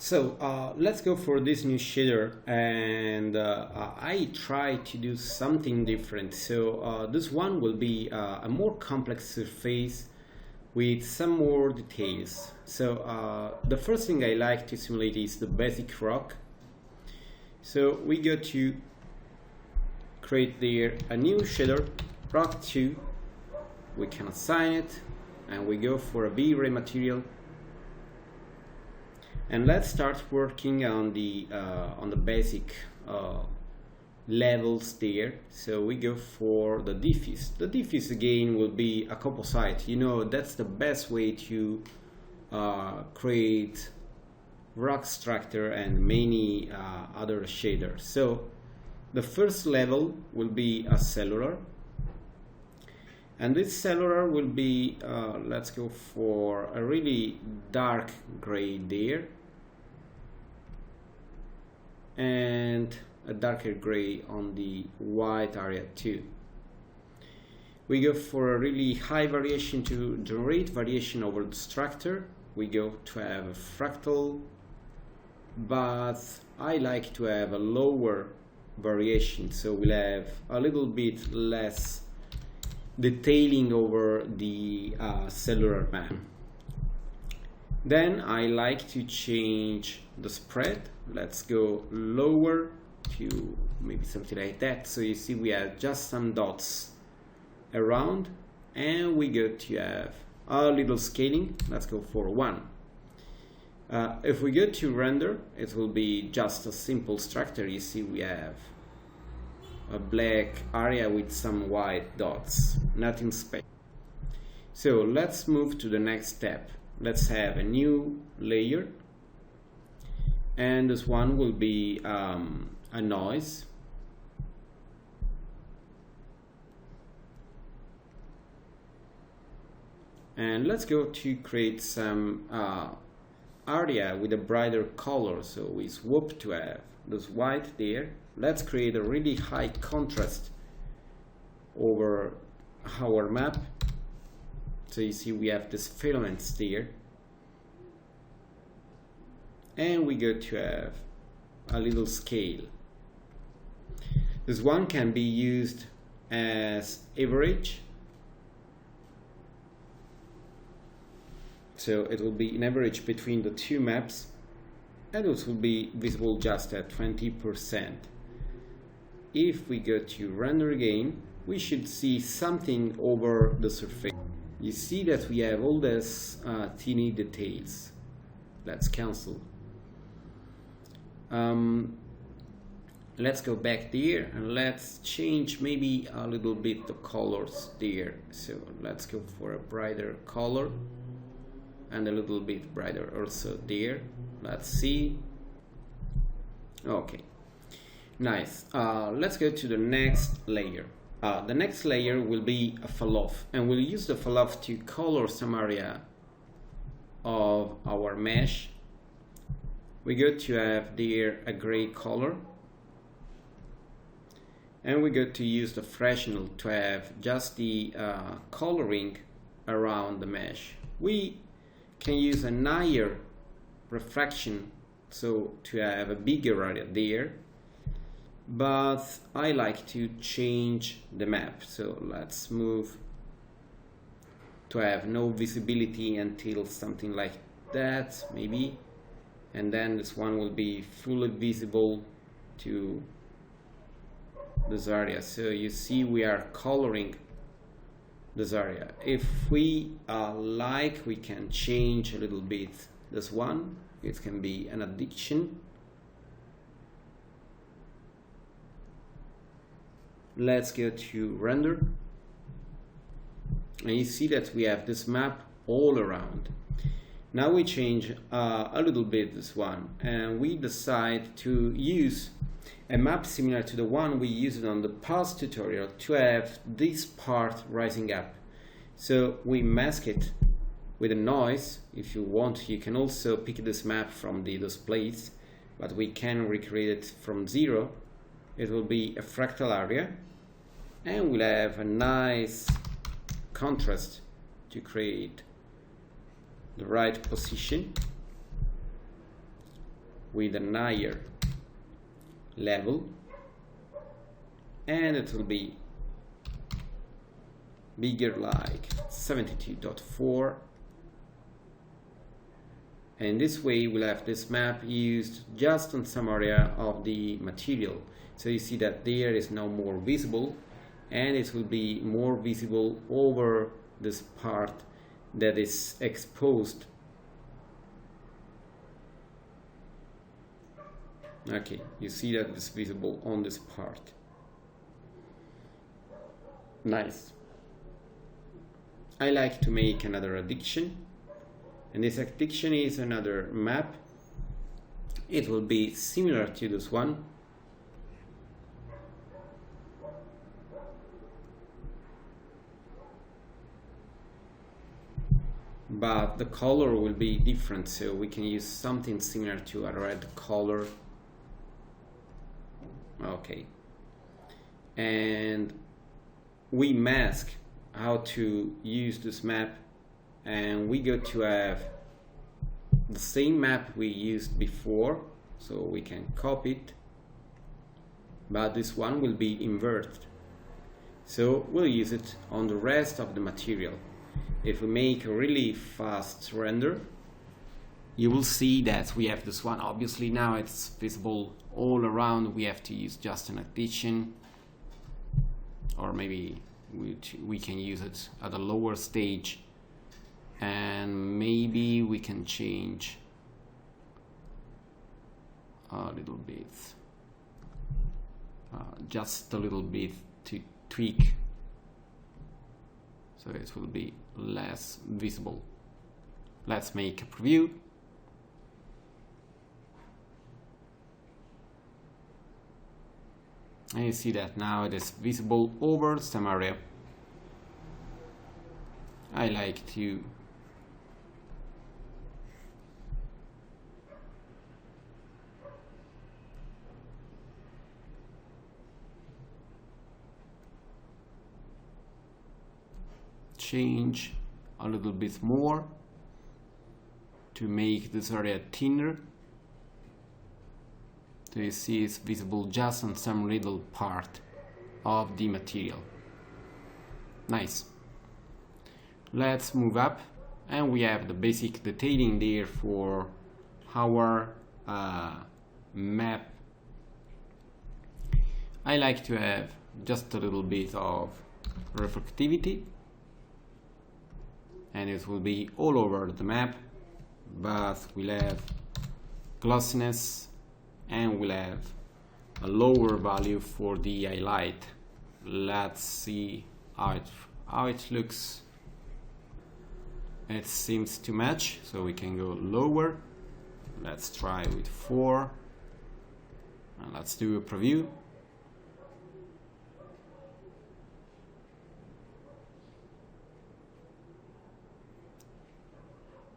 So let's go for this new shader, and I try to do something different. So this one will be a more complex surface with some more details. So the first thing I like to simulate is the basic rock. So we go to create there a new shader, rock 2. We can assign it, and we go for a VRay material. And let's start working on the basic levels there. So we go for the diffuse. The diffuse again will be a composite. You know, that's the best way to create rock structure and many other shaders. So the first level will be a cellular. And this cellular will be, let's go for a really dark gray there. And a darker gray on the white area too. We go for a really high variation to generate variation over the structure. We go to have a fractal, but I like to have a lower variation, so we'll have a little bit less detailing over the cellular map. Then I like to change the spread. Let's go lower to maybe something like that. So you see we have just some dots around, and we go to have a little scaling. Let's go for 1. If we go to render, it will be just a simple structure. You see we have a black area with some white dots, nothing special. So let's move to the next step. Let's have a new layer, and this one will be a noise. And let's go to create some area with a brighter color. So we swap to have this white there. Let's create a really high contrast over our map. So you see we have these filaments there, and we go to have a little scale. This one can be used as average, so it will be an average between the two maps, and it will be visible just at 20%. If we go to render again, we should see something over the surface. You see that we have all these teeny details. Let's cancel. Let's go back there and let's change maybe a little bit the colors there. So let's go for a brighter color and a little bit brighter also there. Let's see. Okay, nice. Let's go to the next layer. The next layer will be a fall-off, and we'll use the fall-off to color some area of our mesh. We go to have there a gray color, and we go to use the freshnel to have just the coloring around the mesh. We can use a higher refraction, so to have a bigger area there. But I like to change the map, so let's move to have no visibility until something like that maybe, and then this one will be fully visible to this area. So you see we are coloring this area. If we like, we can change a little bit this one. It can be an addition. Let's go to render, and you see that we have this map all around. Now we change a little bit this one, and we decide to use a map similar to the one we used on the past tutorial to have this part rising up. So we mask it with a noise. If you want, you can also pick this map from the displays, but we can recreate it from zero. It will be a fractal area, and we'll have a nice contrast to create the right position. with a higher level, and it will be bigger, like 72.4, and this way we'll have this map used just on some area of the material. So you see that there is now more visible, and it will be more visible over this part that is exposed. Okay, you see that it's visible on this part. Nice. I like to make another addition, and this addition is another map. It will be similar to this one, but the color will be different, so we can use something similar to a red color. Okay, and we mask how to use this map, and we go to have the same map we used before, so we can copy it, but this one will be inverted, so we'll use it on the rest of the material. If we make a really fast render, you will see that we have this one. Obviously now it's visible all around. We have to use just an addition, or maybe we can use it at a lower stage, and maybe we can change a little bit, just a little bit to tweak, so it will be less visible. Let's make a preview. And you see that now it is visible over some area. I like to change a little bit more to make this area thinner. So you see it's visible just on some little part of the material. Nice. Let's move up, and we have the basic detailing there for our map. I like to have just a little bit of reflectivity, and it will be all over the map, but we'll have glossiness, and we'll have a lower value for the highlight. Let's see how it looks. It seems to match, so we can go lower. Let's try with 4, and let's do a preview.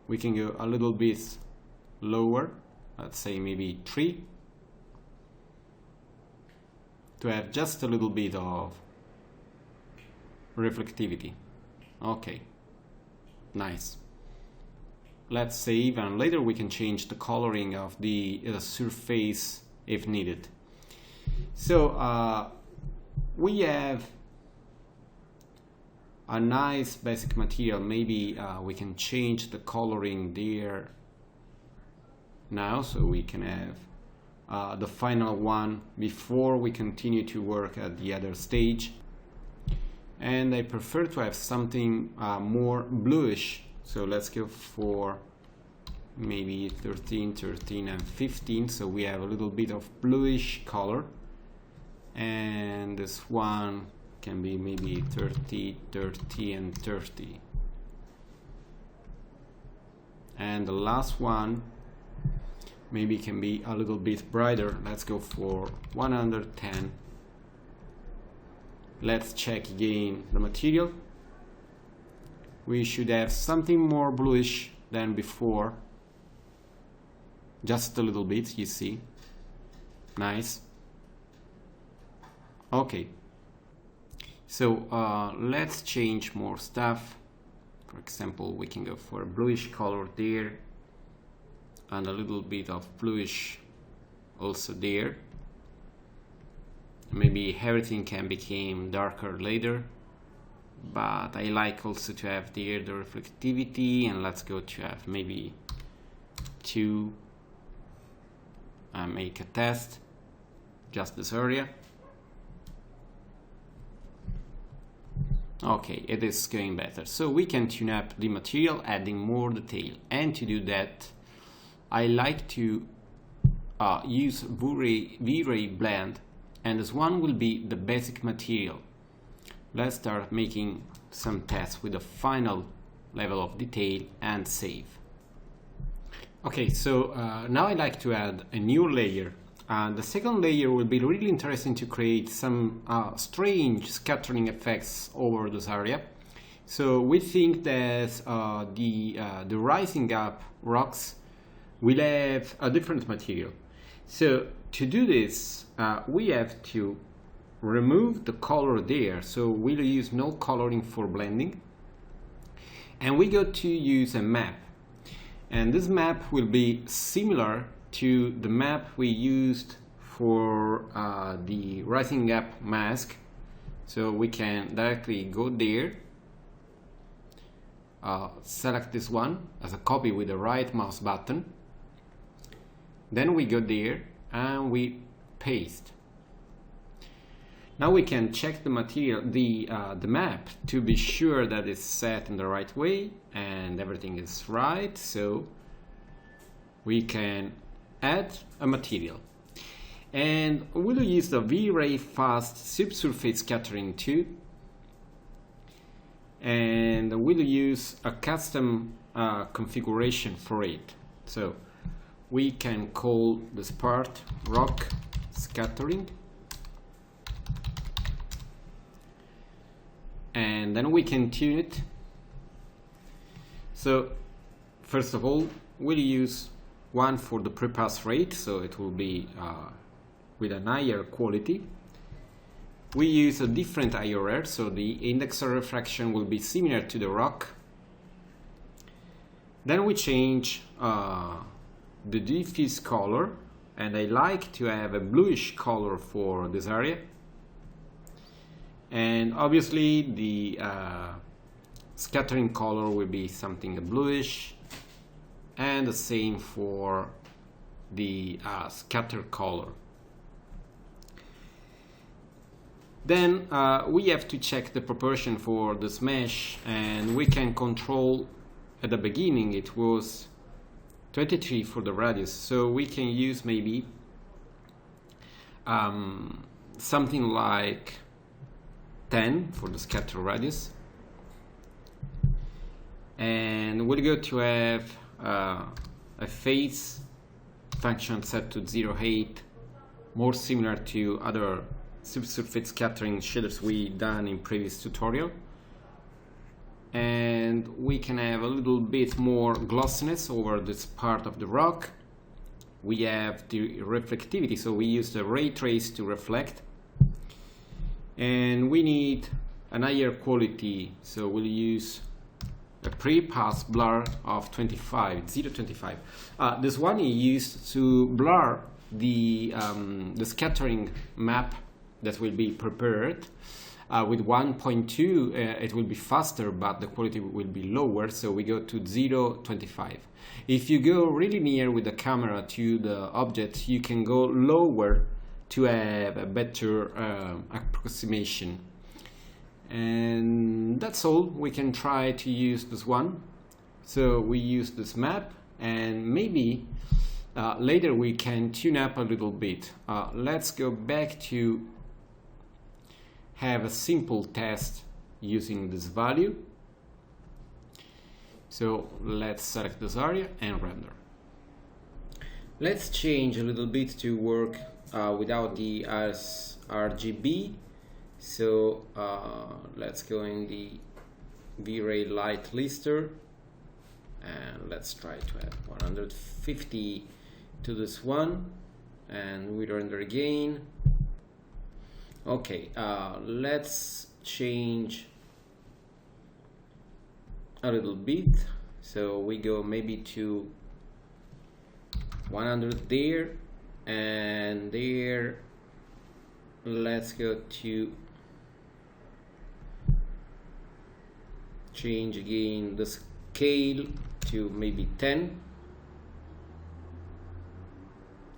We can go a little bit lower, let's say maybe 3, to have just a little bit of reflectivity. Okay, nice. Let's save, and later we can change the coloring of the surface if needed. So we have a nice basic material. Maybe we can change the coloring there now, so we can have the final one before we continue to work at the other stage. And I prefer to have something more bluish, so let's go for maybe 13, and 15, so we have a little bit of bluish color. And this one can be maybe 30, and 30. And the last one maybe can be a little bit brighter. Let's go for 110. Let's check again the material. We should have something more bluish than before. Just a little bit, you see. Nice. Okay. So let's change more stuff. For example, we can go for a bluish color there, and a little bit of bluish also there. Maybe everything can become darker later, but I like also to have there the reflectivity, and let's go to have maybe 2 and make a test, just this area. Okay, it is going better. So we can tune up the material, adding more detail. And to do that, I like to use VRay blend, and this one will be the basic material. Let's start making some tests with the final level of detail and save. Okay, so now I like to add a new layer. The second layer will be really interesting to create some strange scattering effects over this area. So we think that the rising up rocks will have a different material. So to do this, we have to remove the color there. So we'll use no coloring for blending. And we go to use a map. And this map will be similar to the map we used for the rising up mask. So we can directly go there, select this one as a copy with the right mouse button. Then we go there and we paste. Now we can check the material, the map, to be sure that it's set in the right way and everything is right. So we can add a material, and we'll use the VRay fast subsurface scattering too, and we'll use a custom configuration for it. So we can call this part rock scattering, and then we can tune it. So first of all, we'll use one for the pre-pass rate, so it will be with a higher quality. We use a different IRR, so the index of refraction will be similar to the rock. Then we change the diffuse color, and I like to have a bluish color for this area. And obviously the scattering color will be something bluish, and the same for the scatter color. Then we have to check the proportion for this mesh, and we can control. At the beginning it was 23 for the radius, so we can use maybe something like 10 for the scatter radius, and we'll go to have a phase function set to 0.8, more similar to other subsurface scattering shaders we done in previous tutorial. And we can have a little bit more glossiness over this part of the rock. We have the reflectivity, so we use the ray trace to reflect, and we need an higher quality, so we'll use a pre-pass blur of 0.25. This one is used to blur the scattering map that will be prepared. With 1.2 it will be faster, but the quality will be lower, so we go to 0.25. If you go really near with the camera to the object, you can go lower to have a better approximation. And that's all. We can try to use this one. So we use this map, and maybe later we can tune up a little bit. Let's go back to have a simple test using this value. So let's select this area and render. Let's change a little bit to work without the RGB. So let's go in the VRay light lister, and let's try to have 150 to this one, and we render again. Okay, let's change a little bit. So we go maybe to 100 there, and there let's go to change again the scale to maybe 10,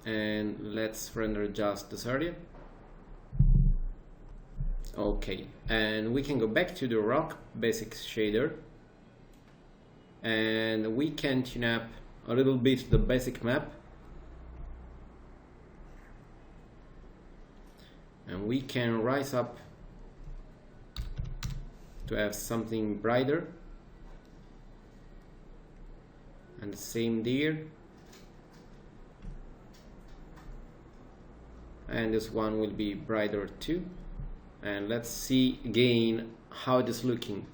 and let's render just this area. Okay, and we can go back to the rock basics shader, and we can tune up a little bit the basic map, and we can rise up to have something brighter, and the same there, and this one will be brighter too. And let's see again how it is looking.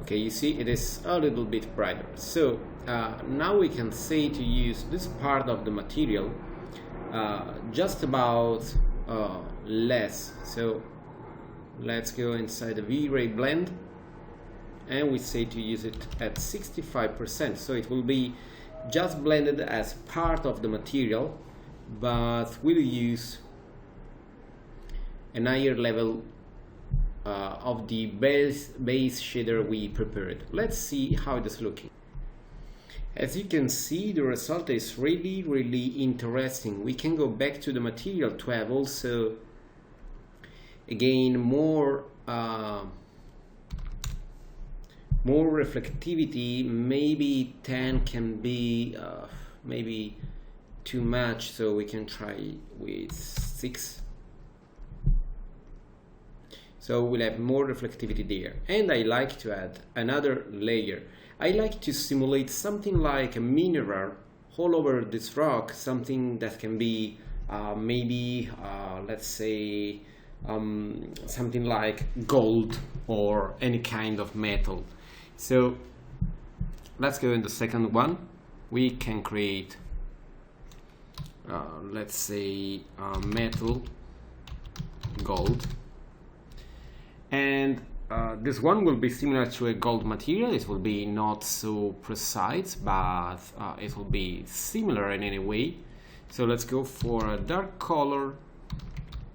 Okay, you see it is a little bit brighter. So now we can say to use this part of the material just about less. So let's go inside the VRay blend, and we say to use it at 65%, so it will be just blended as part of the material, but we'll use an higher level of the base shader we prepared. Let's see how it is looking. As you can see, the result is really interesting. We can go back to the material to have also again more reflectivity. Maybe 10 can be maybe too much, so we can try with 6. So we'll have more reflectivity there. And I like to add another layer. I like to simulate something like a mineral all over this rock, something that can be maybe let's say something like gold or any kind of metal. So let's go in the second one. We can create let's say metal gold, and this one will be similar to a gold material. It will be not so precise, but it will be similar in any way. So let's go for a dark color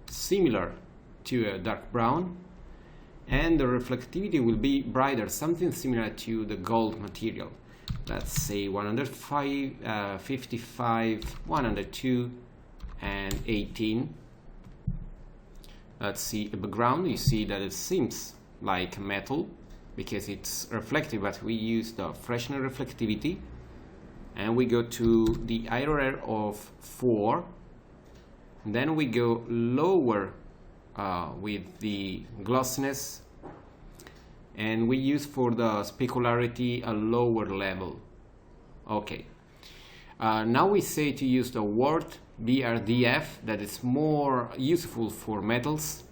similar to a dark brown, and the reflectivity will be brighter, something similar to the gold material. Let's say 105, 55, 102, and 18. Let's see a background. You see that it seems like metal because it's reflective, but we use the freshener reflectivity, and we go to the IRR of 4, and then we go lower with the glossiness, and we use for the specularity a lower level. Okay, now we say to use the word BRDF, that is more useful for metals,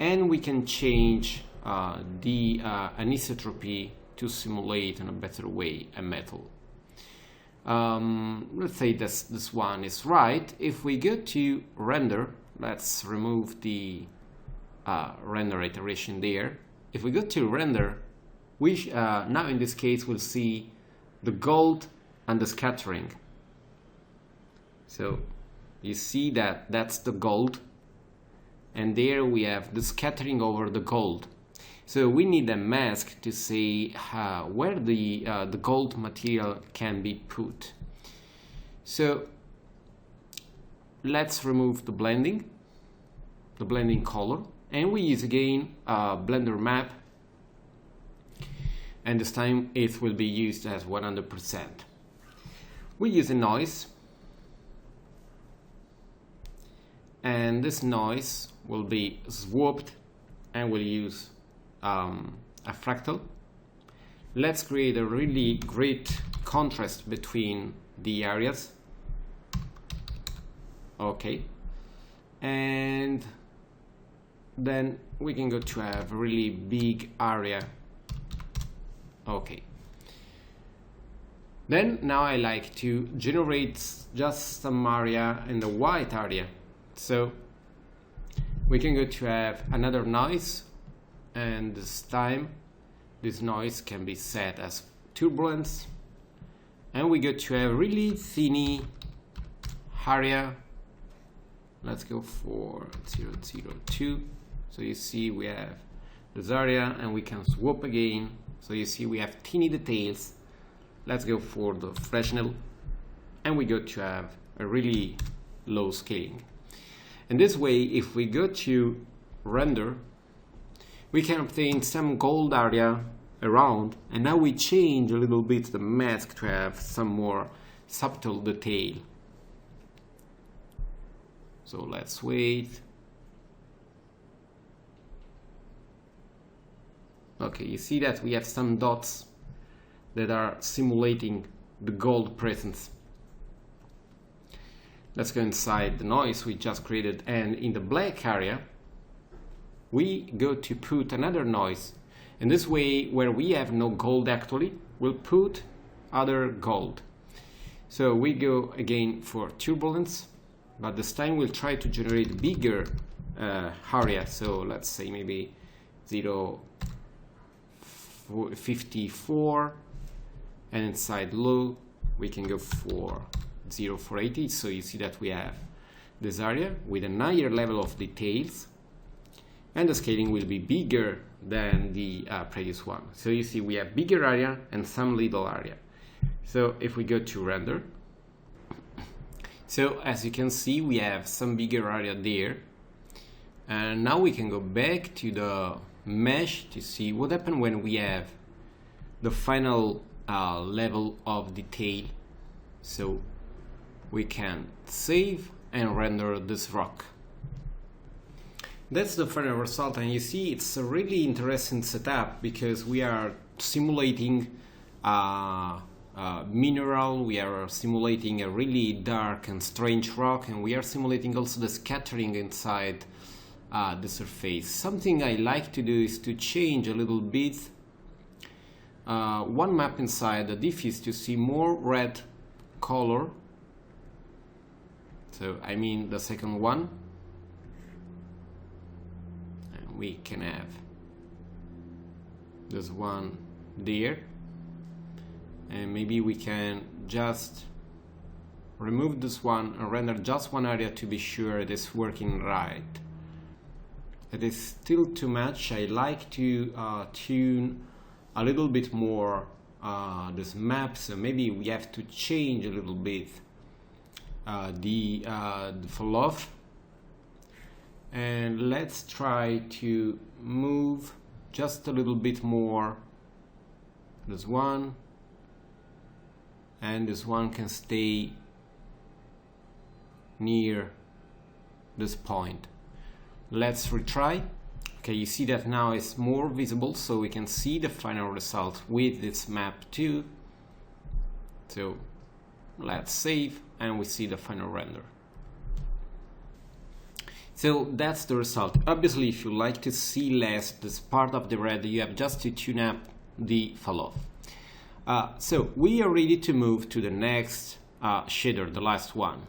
and we can change the anisotropy to simulate in a better way a metal. Let's say this one is right. If we go to render, let's remove the render iteration there. If we go to render, we now in this case we'll see the gold and the scattering. So you see that that's the gold, and there we have the scattering over the gold. So we need a mask to say where the gold material can be put. So let's remove the blending color, and we use again blender map, and this time it will be used as 100%. We use a noise, and this noise will be swooped, and we'll use a fractal. Let's create a really great contrast between the areas. Okay, and then we can go to have a really big area. Okay, then now I like to generate just some area in the white area. So we can go to have another noise, and this time this noise can be set as turbulence, and we go to a really thin area. Let's go for 002. So you see we have this area, and we can swap again. So you see we have teeny details. Let's go for the Fresnel, and we go to have a really low scaling. And this way, if we go to render, we can obtain some gold area around, and now we change a little bit the mask to have some more subtle detail. So let's wait. Okay, you see that we have some dots that are simulating the gold presence. Let's go inside the noise we just created, and in the black area we go to put another noise. And this way, where we have no gold actually, we'll put other gold. So we go again for turbulence, but this time we'll try to generate bigger area. So let's say maybe 0.54, and inside low we can go for 0.480. So you see that we have this area with a higher level of details, and the scaling will be bigger than the previous one. So you see we have bigger area and some little area. So if we go to render, so as you can see we have some bigger area there, and now we can go back to the mesh to see what happens when we have the final level of detail. So we can save and render this rock. That's the final result, and you see it's a really interesting setup because we are simulating mineral, we are simulating a really dark and strange rock, and we are simulating also the scattering inside the surface. Something I like to do is to change a little bit one map inside the diffuse to see more red color. So I mean the second one. We can have this one there, and maybe we can just remove this one and render just one area to be sure it is working right. It is still too much. I like to tune a little bit more this map, so maybe we have to change a little bit the fall off. And let's try to move just a little bit more this one, and this one can stay near this point. Let's retry. Okay, you see that now it's more visible, so we can see the final result with this map too. So let's save, and we see the final render. So that's the result. Obviously, if you like to see less this part of the red, you have just to tune up the fall off. So we are ready to move to the next shader, the last one.